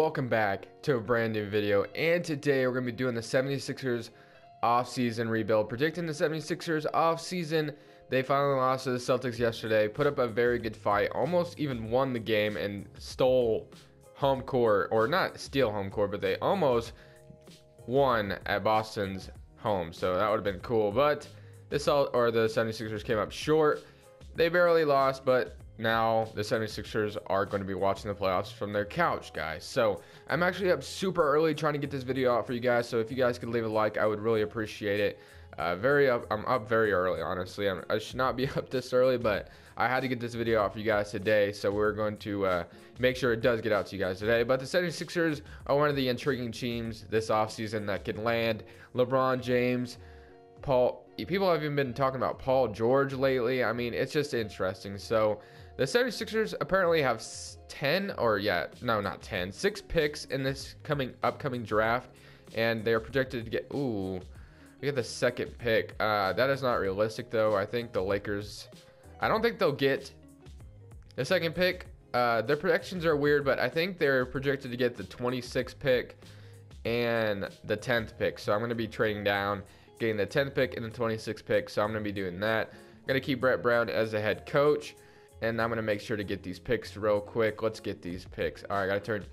welcome back to a brand new video, and today we're going to be doing the 76ers off-season rebuild, predicting the 76ers off-season. They finally lost to the Celtics yesterday, put up a very good fight, almost even won the game and stole home court, or not steal home court, but they almost won at Boston's home, so that would have been cool. But the 76ers came up short. They barely lost, but now the 76ers are going to be watching the playoffs from their couch, guys. So I'm actually up super early trying to get this video out for you guys, so if you guys could leave a like, I would really appreciate it. I'm up very early, honestly. I should not be up this early, but I had to get this video out for you guys today, so we're going to make sure it does get out to you guys today. But the 76ers are one of the intriguing teams this offseason that can land LeBron James, people have even been talking about Paul George lately. I mean, it's just interesting. So the 76ers apparently have 6 picks in this upcoming draft, and they're projected to get, we get the second pick. That is not realistic, though. I think the Lakers, I don't think they'll get the second pick. Their projections are weird, but I think they're projected to get the 26th pick and the 10th pick. So I'm going to be trading down, getting the 10th pick and the 26th pick. So I'm going to be doing that. I'm going to keep Brett Brown as the head coach, and I'm going to make sure to get these picks real quick. Let's get these picks. All right, got to turn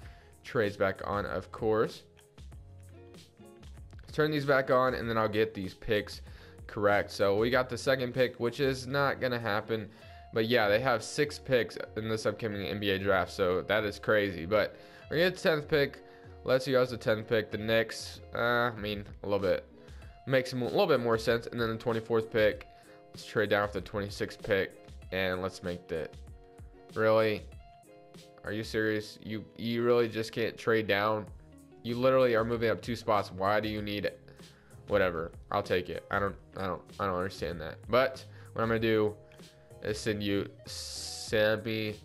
trades back on, of course. Turn these back on, and then I'll get these picks correct. So we got the second pick, which is not going to happen. But yeah, they have 6 picks in this upcoming NBA draft, so that is crazy. But we're going to get the 10th pick. Let's see who has the 10th pick. The Knicks, I mean, a little bit. Makes a little bit more sense. And then the 24th pick. Let's trade down for the 26th pick. And let's make that. Really? Are you serious? You really just can't trade down? You literally are moving up 2 spots. Why do you need it? Whatever. I'll take it. I don't understand that. But what I'm gonna do is send you I'm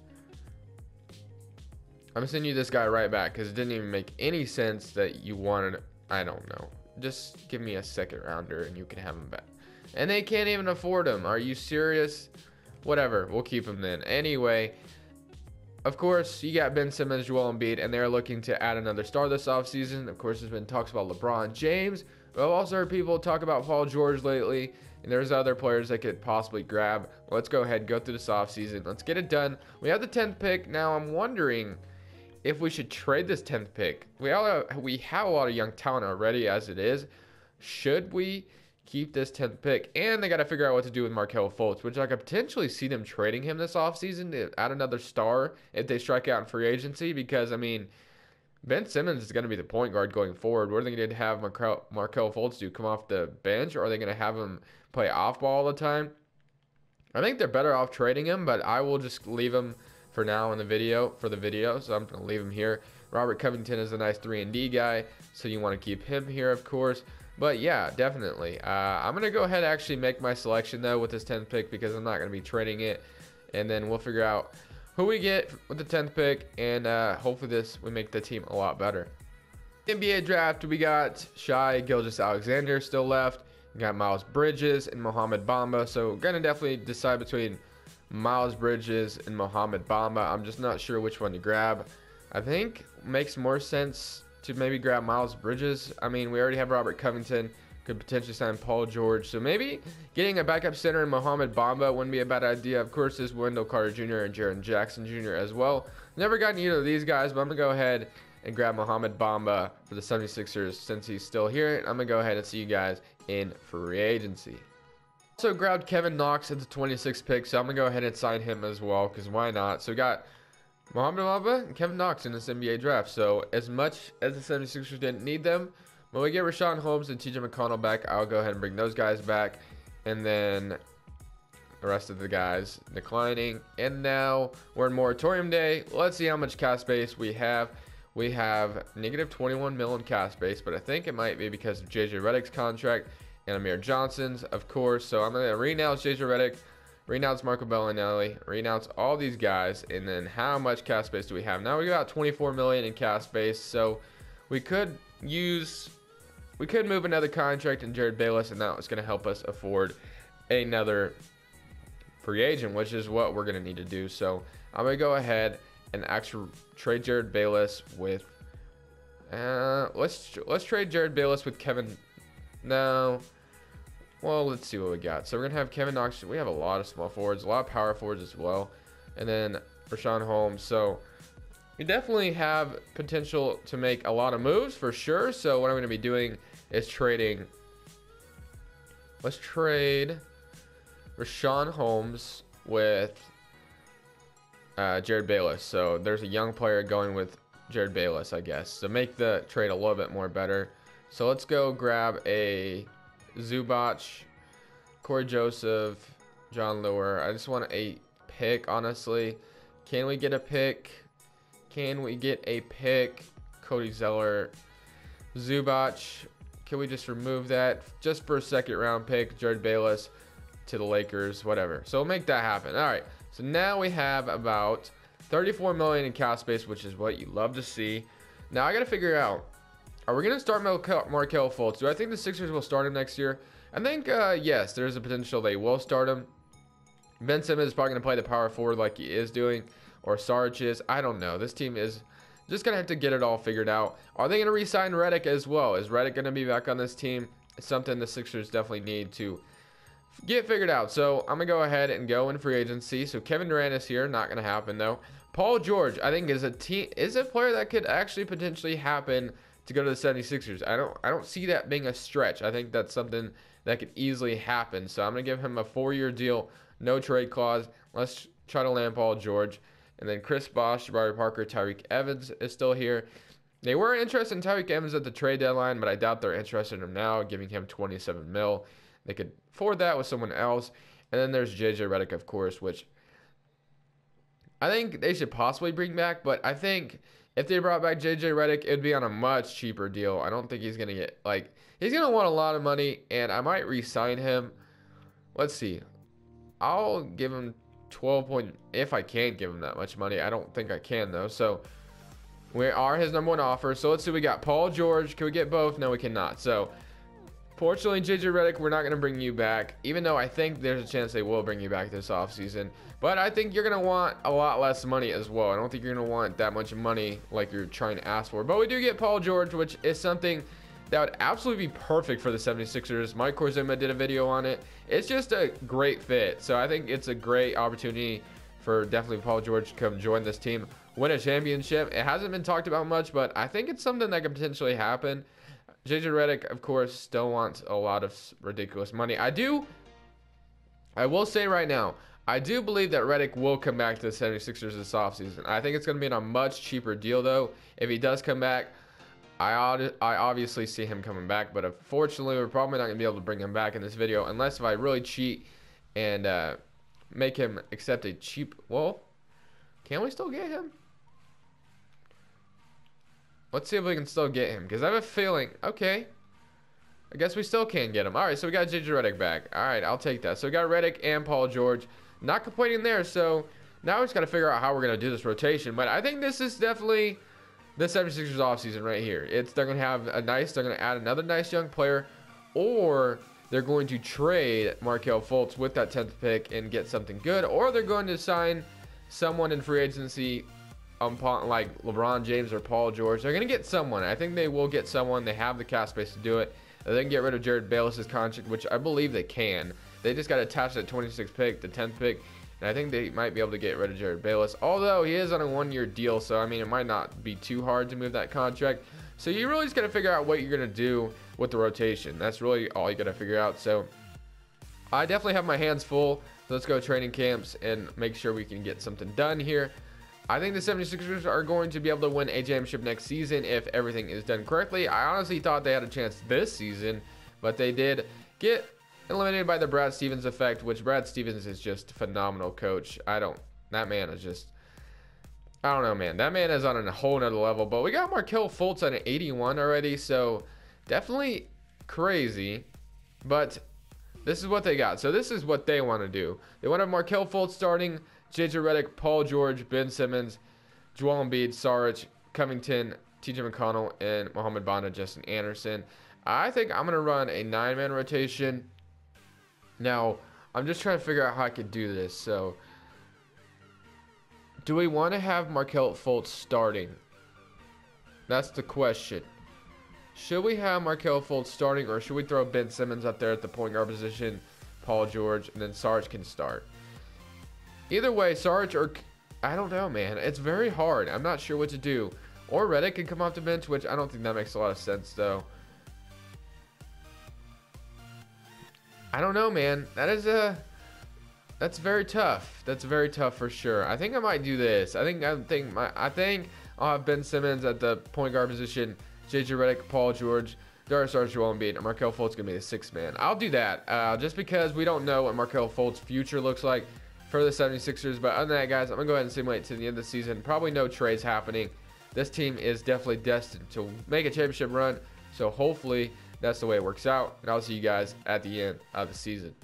gonna send you this guy right back, because it didn't even make any sense that you wanted. I don't know. Just give me a second rounder and you can have him back. And they can't even afford him. Are you serious? Whatever. We'll keep him then. Anyway, of course, you got Ben Simmons, Joel Embiid, and they're looking to add another star this offseason. Of course, there's been talks about LeBron James. But I've also heard people talk about Paul George lately, and there's other players that could possibly grab. Let's go ahead and go through this offseason. Let's get it done. We have the 10th pick. Now, I'm wondering if we should trade this 10th pick. We have a lot of young talent already as it is. Should we keep this 10th pick? And they got to figure out what to do with Markelle Fultz, which I could potentially see them trading him this offseason to add another star if they strike out in free agency, because, I mean, Ben Simmons is going to be the point guard going forward. What are they going to have Markelle Fultz do? Come off the bench? Or are they going to have him play off ball all the time? I think they're better off trading him, but I will just leave him for now in the video, so I'm going to leave him here. Robert Covington is a nice 3-and-D guy, so you want to keep him here, of course. But yeah, definitely. I'm going to go ahead and actually make my selection, though, with this 10th pick, because I'm not going to be trading it. And then we'll figure out who we get with the 10th pick, and hopefully we make the team a lot better. NBA draft, we got Shai Gilgeous-Alexander still left. We got Miles Bridges and Mohamed Bamba, so we're going to definitely decide between Miles Bridges and Mohamed Bamba. I'm just not sure which one to grab. I think it makes more sense to maybe grab Miles Bridges. I mean, we already have Robert Covington. Could potentially sign Paul George. So maybe getting a backup center in Mohamed Bamba wouldn't be a bad idea. Of course, there's Wendell Carter Jr. and Jaren Jackson Jr. as well. Never gotten either of these guys, but I'm going to go ahead and grab Mohamed Bamba for the 76ers since he's still here. I'm going to go ahead and see you guys in free agency. Also grabbed Kevin Knox at the 26th pick, so I'm going to go ahead and sign him as well, because why not? So we got Mohamed Bamba and Kevin Knox in this NBA draft. So as much as the 76ers didn't need them, when we get Rashawn Holmes and TJ McConnell back, I'll go ahead and bring those guys back. And then the rest of the guys declining. And now we're in moratorium day. Let's see how much cap space we have. We have negative 21 mil in cap space, but I think it might be because of JJ Redick's contract and Amir Johnson's, of course. So I'm going to renounce JJ Redick, renounce Marco Bellinelli, renounce all these guys. And then how much cap space do we have? Now we got 24 million in cap space. So we could move another contract in Jared Bayless, and that was going to help us afford another free agent, which is what we're going to need to do. So I'm going to go ahead and actually trade Jared Bayless with Let's trade Jared Bayless with Kevin. No. Well, let's see what we got. So we're gonna have Kevin Knox. We have a lot of small forwards, a lot of power forwards as well, and then Rashawn Holmes. So we definitely have potential to make a lot of moves for sure. So what I'm gonna be doing is trading. Let's trade Rashawn Holmes with Jared Bayless. So there's a young player going with Jared Bayless, I guess, to make the trade a little bit more better. So let's go grab a Zubac, Corey Joseph, John Lure. I just want a pick, honestly. Can we get a pick? Can we get a pick? Cody Zeller, Zubac. Can we just remove that just for a second round pick? Jared Bayless to the Lakers, whatever. So we'll make that happen. All right. So now we have about 34 million in cap space, which is what you love to see. Now I got to figure out, are we going to start Markelle Fultz? Do I think the Sixers will start him next year? I think, yes, there's a potential they will start him. Ben Simmons is probably going to play the power forward like he is doing, or Sarge is. I don't know. This team is just going to have to get it all figured out. Are they going to re-sign Redick as well? Is Redick going to be back on this team? It's something the Sixers definitely need to get figured out. So I'm going to go ahead and go in free agency. So Kevin Durant is here. Not going to happen, though. Paul George, I think, is a player that could actually potentially happen to go to the 76ers. I don't see that being a stretch. I think that's something that could easily happen. So I'm going to give him a 4-year deal, no trade clause. Let's try to land Paul George. And then Chris Bosh, Jabari Parker, Tyreek Evans is still here. They were interested in Tyreek Evans at the trade deadline, but I doubt they're interested in him now, giving him 27 mil. They could afford that with someone else. And then there's JJ Redick, of course, which I think they should possibly bring back, but I think if they brought back JJ Redick, it would be on a much cheaper deal. I don't think he's going to get, he's going to want a lot of money, and I might re-sign him. Let's see. I'll give him 12 if I can give him that much money. I don't think I can, though. So we are his #1 offer. So let's see. We got Paul George. Can we get both? No, we cannot. So fortunately, JJ Redick, we're not going to bring you back, even though I think there's a chance they will bring you back this offseason. But I think you're going to want a lot less money as well. I don't think you're going to want that much money like you're trying to ask for. But we do get Paul George, which is something that would absolutely be perfect for the 76ers. Mike Korzema did a video on it. It's just a great fit. So I think it's a great opportunity for definitely Paul George to come join this team, win a championship. It hasn't been talked about much, but I think it's something that could potentially happen. JJ Redick, of course, still wants a lot of ridiculous money. I will say right now, I do believe that Redick will come back to the 76ers this offseason. I think it's going to be on a much cheaper deal, though. If he does come back, I obviously see him coming back, but unfortunately, we're probably not going to be able to bring him back in this video unless if I really cheat and make him accept a cheap... Well, can we still get him? Let's see if we can still get him, because I have a feeling... Okay. I guess we still can get him. All right, so we got JJ Redick back. All right, I'll take that. So we got Redick and Paul George. Not complaining there, so now we just got to figure out how we're going to do this rotation. But I think this is definitely the 76ers offseason right here. They're going to have they're going to add another nice young player, or they're going to trade Markelle Fultz with that 10th pick and get something good, or they're going to sign someone in free agency like LeBron James or Paul George. They're going to get someone. I think they will get someone. They have the cap space to do it. They can get rid of Jared Bayless's contract, which I believe they can. They just got to attach that 26th pick, the 10th pick, and I think they might be able to get rid of Jared Bayless. Although he is on a 1-year deal, so I mean it might not be too hard to move that contract. So you really just got to figure out what you're going to do with the rotation. That's really all you got to figure out. So I definitely have my hands full. Let's go training camps and make sure we can get something done here. I think the 76ers are going to be able to win a championship next season if everything is done correctly. I honestly thought they had a chance this season, but they did get eliminated by the Brad Stevens effect, which Brad Stevens is just a phenomenal coach. That man is just, I don't know, man. That man is on a whole nother level. But we got Markelle Fultz at an 81 already, so definitely crazy. But this is what they got. So this is what they want to do. They want to have Markelle Fultz starting, JJ Redick, Paul George, Ben Simmons, Joel Embiid, Saric, Covington, TJ McConnell, and Mohamed Banda, Justin Anderson. I think I'm going to run a 9-man rotation. Now, I'm just trying to figure out how I could do this. So, do we want to have Markelle Fultz starting? That's the question. Should we have Markelle Fultz starting, or should we throw Ben Simmons up there at the point guard position, Paul George, and then Sarge can start? Either way, Sarge or... I don't know, man. It's very hard. I'm not sure what to do. Or Redick can come off the bench, which I don't think that makes a lot of sense, though. I don't know, man. That's very tough. That's very tough for sure. I think I might do this. I think I'll have Ben Simmons at the point guard position, JJ Redick, Paul George, Darius Sarge, Joel Embiid, and Markelle Fultz gonna be the sixth man. I'll do that just because we don't know what Markelle Fultz' future looks like for the 76ers. But other than that, guys, I'm gonna go ahead and simulate to the end of the season. Probably no trades happening. This team is definitely destined to make a championship run. So hopefully that's the way it works out. And I'll see you guys at the end of the season.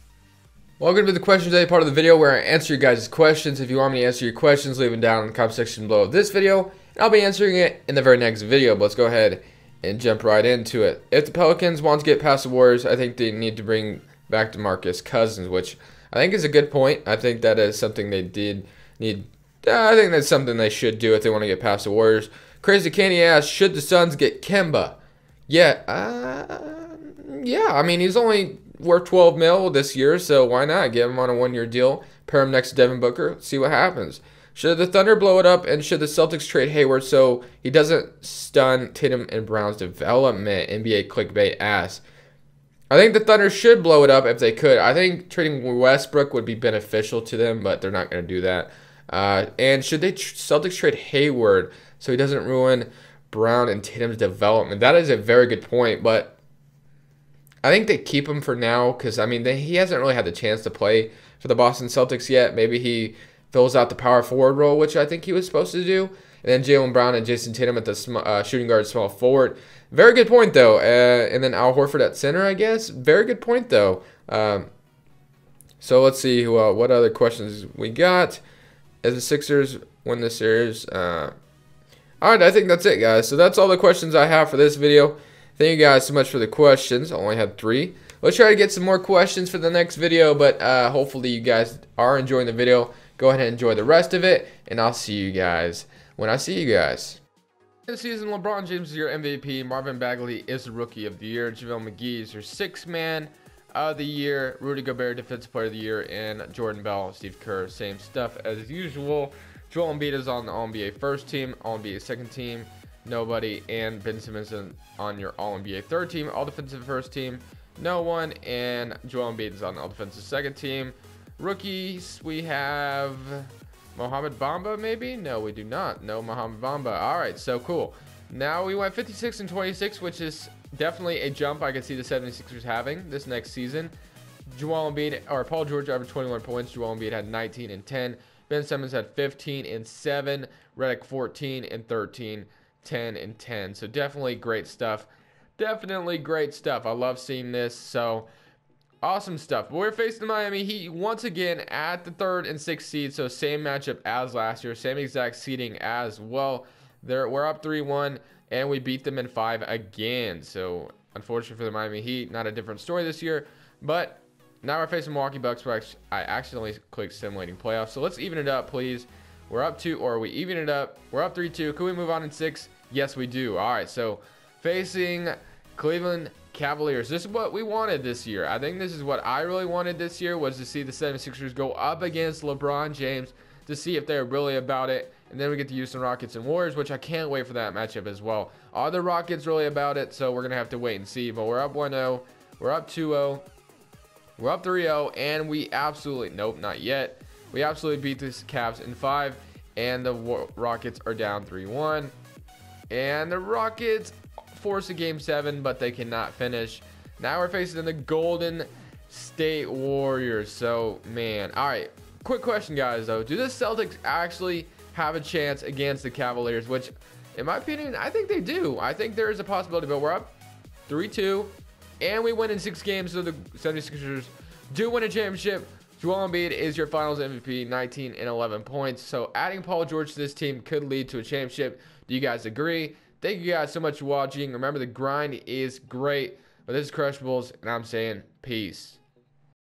Welcome to the question today part of the video where I answer you guys' questions. If you want me to answer your questions, leave them down in the comment section below this video, and I'll be answering it in the very next video. But let's go ahead and jump right into it. If the Pelicans want to get past the Warriors, I think they need to bring back DeMarcus Cousins, which I think is a good point. I think that is something they did need. I think that's something they should do if they want to get past the Warriors. Crazy Candy asks, should the Suns get Kemba? Yeah, I mean, he's only worth 12 mil this year, so why not get him on a one-year deal, pair him next to Devin Booker, see what happens. Should the Thunder blow it up, and should the Celtics trade Hayward so he doesn't stun Tatum and Brown's development? NBA clickbait asks. I think the Thunder should blow it up if they could. I think trading Westbrook would be beneficial to them, but they're not going to do that. And should they Celtics trade Hayward so he doesn't ruin Brown and Tatum's development? That is a very good point, but I think they keep him for now because, I mean, he hasn't really had the chance to play for the Boston Celtics yet. Maybe he fills out the power forward role, which I think he was supposed to do. And then Jaylen Brown and Jason Tatum at the shooting guard, small forward. Very good point, though. And then Al Horford at center, I guess. Very good point, though. So let's see what other questions we got. As the Sixers win the series. All right, I think that's it, guys. So that's all the questions I have for this video. Thank you guys so much for the questions. I only had 3. Let's try to get some more questions for the next video, but hopefully you guys are enjoying the video. Go ahead and enjoy the rest of it, and I'll see you guys when I see you guys. This season, LeBron James is your MVP. Marvin Bagley is the Rookie of the Year. JaVale McGee is your 6th Man of the Year. Rudy Gobert, Defensive Player of the Year. And Jordan Bell, Steve Kerr, same stuff as usual. Joel Embiid is on the All-NBA first team, All-NBA second team, nobody. And Ben Simmons on your All-NBA third team, All-Defensive first team, no one. And Joel Embiid is on the All-Defensive second team. Rookies, we have Mohamed Bamba, maybe? No, we do not. No Mohamed Bamba. All right, so cool. Now we went 56 and 26, which is definitely a jump I could see the 76ers having this next season. Joel Embiid, or Paul George averaged 21 points. Joel Embiid had 19 and 10. Ben Simmons had 15 and 7. Redick 14 and 13. 10 and 10. So definitely great stuff. Definitely great stuff. I love seeing this. So awesome stuff. But we're facing the Miami Heat once again at the 3rd and 6th seed. So same matchup as last year. Same exact seeding as well. We're up 3-1 and we beat them in 5 again. So unfortunately for the Miami Heat, not a different story this year. But now we're facing Milwaukee Bucks, where I accidentally clicked simulating playoffs. So let's even it up, please. We're up 2, or we even it up. We're up 3-2. Can we move on in 6? Yes, we do. All right, so facing Cleveland Cavaliers. This is what we wanted this year. I think this is what I really wanted this year, was to see the 76ers go up against LeBron James to see if they're really about it. And then we get the Houston Rockets and Warriors, which I can't wait for that matchup as well. Are the Rockets really about it? So we're going to have to wait and see. But we're up 1-0. We're up 2-0. We're up 3-0, and we absolutely, nope, not yet. We absolutely beat the Cavs in 5, and the Rockets are down 3-1. And the Rockets force a Game 7, but they cannot finish. Now we're facing the Golden State Warriors. So, man, all right. Quick question, guys, though. Do the Celtics actually have a chance against the Cavaliers? Which, in my opinion, I think they do. I think there is a possibility, but we're up 3-2. And we win in 6 games, so the 76ers do win a championship. Joel Embiid is your finals MVP, 19 and 11 points. So adding Paul George to this team could lead to a championship. Do you guys agree? Thank you guys so much for watching. Remember, the grind is great. But this is Crushables, and I'm saying peace.